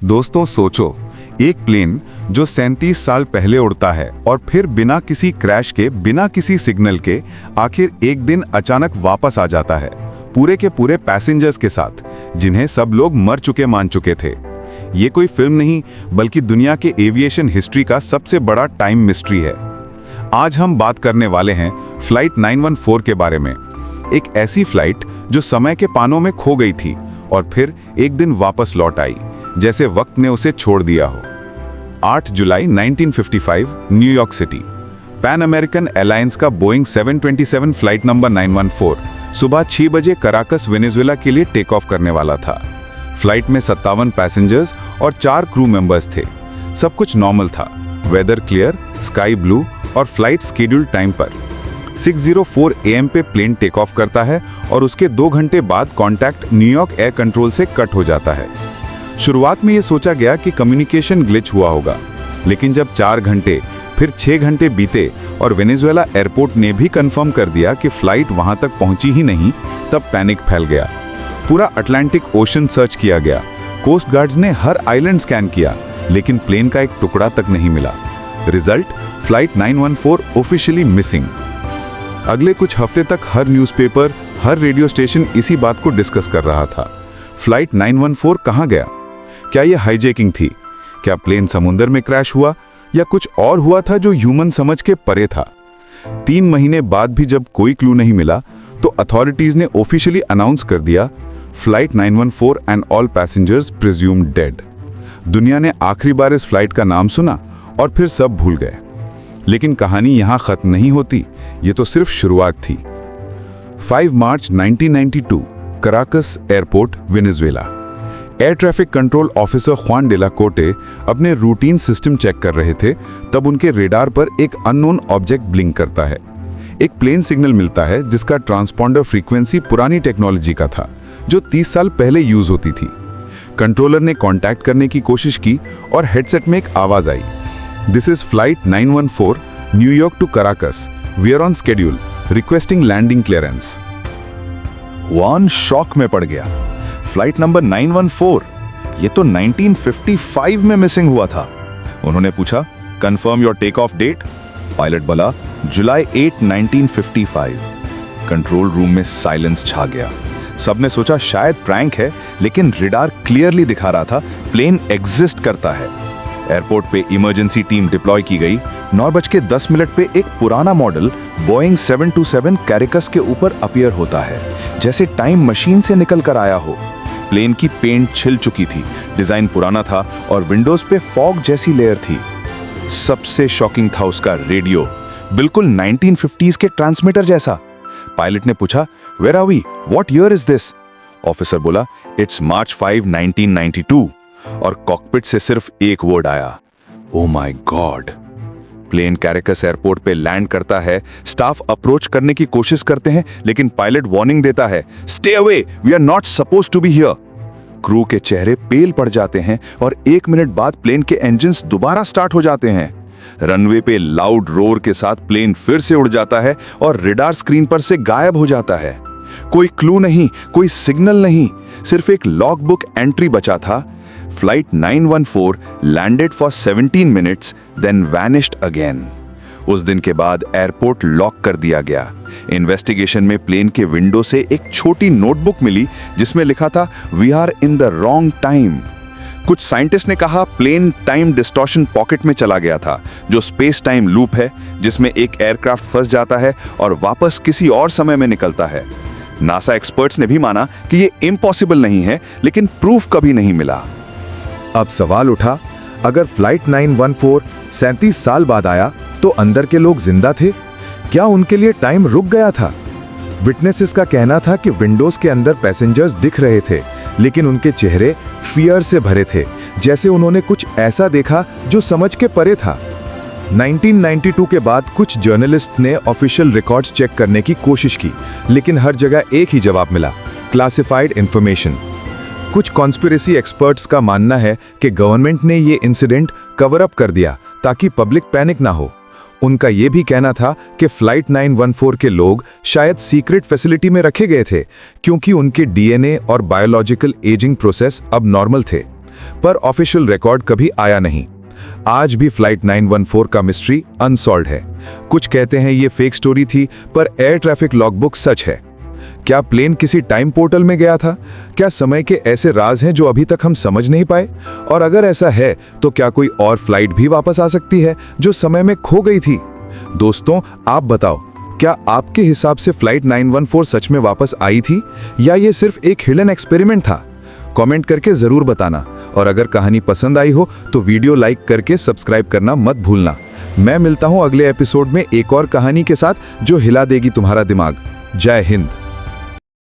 दोस्तों सोचो, एक प्लेन जो 37 साल पहले उड़ता है और फिर बिना किसी क्रैश के, बिना किसी सिग्नल के आखिर एक दिन अचानक वापस आ जाता है, पूरे के पूरे पैसेंजर्स के साथ, जिन्हें सब लोग मर चुके मान चुके थे। ये कोई फिल्म नहीं, बल्कि दुनिया के एविएशन हिस्ट्री का सबसे बड़ा टाइम मिस्ट्री है। आज हम बात करने वाले हैं फ्लाइट 914 के बारे में। एक ऐसी फ्लाइट जो समय के पानों में खो गई थी और फिर एक दिन वापस लौट आई, जैसे वक्त ने उसे छोड़ दिया हो। 8 जुलाई 1955, New York city. Pan American alliance का बोइंग 727 फ्लाइट नंबर 914 सुबह 6 बजे कराकस वेनेजुएला के लिए टेक ऑफ करने वाला था। फ्लाइट में 57 पैसेंजर्स और 4 क्रू मेंबर्स थे। सब कुछ नॉर्मल था, वेदर क्लियर, स्काई ब्लू और फ्लाइट स्केड्यूल टाइम पर। 6:04 AM पे प्लेन टेक ऑफ करता है और उसके 2 घंटे बाद कॉन्टैक्ट न्यूयॉर्क एयर कंट्रोल से कट हो जाता है। शुरुआत में यह सोचा गया कि कम्युनिकेशन ग्लिच हुआ होगा, लेकिन जब 4 घंटे फिर 6 घंटे बीते और वेनेजुएला एयरपोर्ट ने भी कंफर्म कर दिया कि फ्लाइट वहां तक पहुंची ही नहीं, तब पैनिक फैल गया। पूरा अटलांटिक ओशन सर्च किया गया, कोस्ट गार्ड्स ने हर आइलैंड स्कैन किया, लेकिन प्लेन का एक टुकड़ा तक नहीं मिला। Result, flight 914 officially missing. अगले कुछ हफ्ते तक हर न्यूज़पेपर, हर रेडियो स्टेशन इसी बात को डिस्कस कर रहा था। फ्लाइट 914 कहां गया? क्या यह हाईजैकिंग थी? क्या प्लेन समुद्र में क्रैश हुआ या कुछ और हुआ था जो ह्यूमन समझ के परे था? 3 महीने बाद भी जब कोई क्लू नहीं मिला, तो अथॉरिटीज ने ऑफिशियली अनाउंस कर दिया, flight 914 and all passengers presumed dead. दुनिया ने आखिरी बार इस फ्लाइट का नाम सुना और फिर सब भूल गए। लेकिन कहानी यहां खत्म नहीं होती, ये तो सिर्फ शुरुआत थी। 5 मार्च 1992, Caracas airport, Venezuela. Air traffic control officer Juan de la Cote अपने रूटीन सिस्टम चेक कर रहे थे, तब उनके रेडार पर एक अननोन ऑब्जेक्ट ब्लिंक करता है। एक प्लेन सिग्नल मिलता है जिसका ट्रांसपॉन्डर फ्रीक्वेंसी पुरानी टेक्नोलॉजी का था, जो 30 साल पहले यूज होती थी। कंट्रोलर ने कांटेक्ट करने की कोशिश की और हेडसेट में एक आवाज आई, this is flight 914, New York to Caracas, we are on schedule, requesting landing clearance. Juan shock में पड़ गया। फ्लाइट नंबर 914, ये तो 1955 में मिसिंग हुआ था। उन्होंने पूछा, confirm your take off date? Pilot बोला, जुलाई 8, 1955। कंट्रोल रूम में साइलेंस छा गया। सबने सोचा शायद प्रैंक है, लेकिन रेडार क्लियरली दिखा रहा था प्लेन एग्जिस्ट करता है। एयरपोर्ट पे इमरजेंसी टीम डिप्लॉय की गई। 9:10 पे एक पुराना मॉडल बोइंग 727 कैरिकस के ऊपर अपीयर होता है, जैसे टाइम मशीन से निकल कर आया हो। प्लेन की पेंट छिल चुकी थी, डिजाइन पुराना था और विंडोज पे फॉग जैसी लेयर थी। सबसे शॉकिंग था उसका रेडियो, बिल्कुल 1950s के ट्रांसमीटर जैसा। पायलट ने पूछा, where are we, what year is this? Officer बोला, इट्स मार्च 5, 1992। और कॉकपिट से सिर्फ एक वर्ड आया, oh my God. Plane Caracas airport पे लैंड करता है। स्टाफ अप्रोच करने की कोशिश करते हैं, लेकिन पायलट वार्निंग देता है, stay away, we are not supposed to be here. Crew के चेहरे पेल पड़ जाते हैं और 1 मिनट बाद प्लेन के इंजन्स दोबारा स्टार्ट हो जाते हैं। रनवे पे लाउड रोर के साथ प्लेन फिर से उड़ जाता है और रेडार स्क्रीन पर से गायब हो जाता है। कोई क्लू नहीं, कोई सिग्नल नहीं, सिर्फ एक लॉग बुक एंट्री बचा था, flight 914 landed for 17 minutes then vanished again. उस दिन के बाद एयरपोर्ट लॉक कर दिया गया। इन्वेस्टिगेशन में प्लेन के विंडो से एक छोटी नोटबुक मिली जिसमें लिखा था, we are in the wrong time. कुछ साइंटिस्ट ने कहा प्लेन टाइम डिस्टॉर्शन पॉकेट में चला गया था, जो स्पेस टाइम लूप है, जिसमें एक एयरक्राफ्ट फंस जाता है और वापस किसी और समय में निकलता है। नासा एक्सपर्ट्स ने भी माना कि ये इम्पॉसिबल नहीं है, लेकिन प्रूफ कभी नहीं मिला। अब सवाल उठा, अगर फ्लाइट 914 37 साल बाद आया तो अंदर के लोग जिंदा थे? क्या उनके लिए टाइम रुक गया था? विटनेसेस का कहना था कि विंडोज के अंदर पैसेंजर्स दिख रहे थे, लेकिन उनके चेहरे फियर से भरे थे, जैसे उन्होंने कुछ ऐसा देखा जो समझ के परे था। 1992 के बाद कुछ जर्नलिस्ट्स ने ऑफिशियल रिकॉर्ड्स चेक करने की कोशिश की, लेकिन हर जगह एक ही जवाब मिला, क्लासिफाइड इंफॉर्मेशन। कुछ कॉन्स्पिरेसी एक्सपर्ट्स का मानना है कि गवर्नमेंट ने ये इंसिडेंट कवर अप कर दिया ताकि पब्लिक पैनिक ना हो। उनका यह भी कहना था कि फ्लाइट 914 के लोग शायद सीक्रेट फैसिलिटी में रखे गए थे, क्योंकि उनके डीएनए और बायोलॉजिकल एजिंग प्रोसेस अब नॉर्मल थे। पर ऑफिशियल रिकॉर्ड कभी आया नहीं। आज भी फ्लाइट 914 का मिस्ट्री अनसॉल्व्ड है। कुछ कहते हैं ये फेक स्टोरी थी, पर एयर ट्रैफिक लॉगबुक सच है। क्या प्लेन किसी टाइम पोर्टल में गया था? क्या समय के ऐसे राज हैं जो अभी तक हम समझ नहीं पाए? और अगर ऐसा है तो क्या कोई और फ्लाइट भी वापस आ सकती है जो समय में खो गई थी? दोस्तों, आप बताओ, क्या आपके हिसाब से फ्लाइट 914 सच में वापस आई थी या ये सिर्फ एक हिडन एक्सपेरिमेंट था? कमेंट करके जरूर बताना। और अगर कहानी पसंद आई हो तो वीडियो लाइक करके सब्सक्राइब करना मत भूलना। मैं मिलता हूं अगले एपिसोड में एक और कहानी के साथ जो हिला देगी तुम्हारा दिमाग। जय हिंद।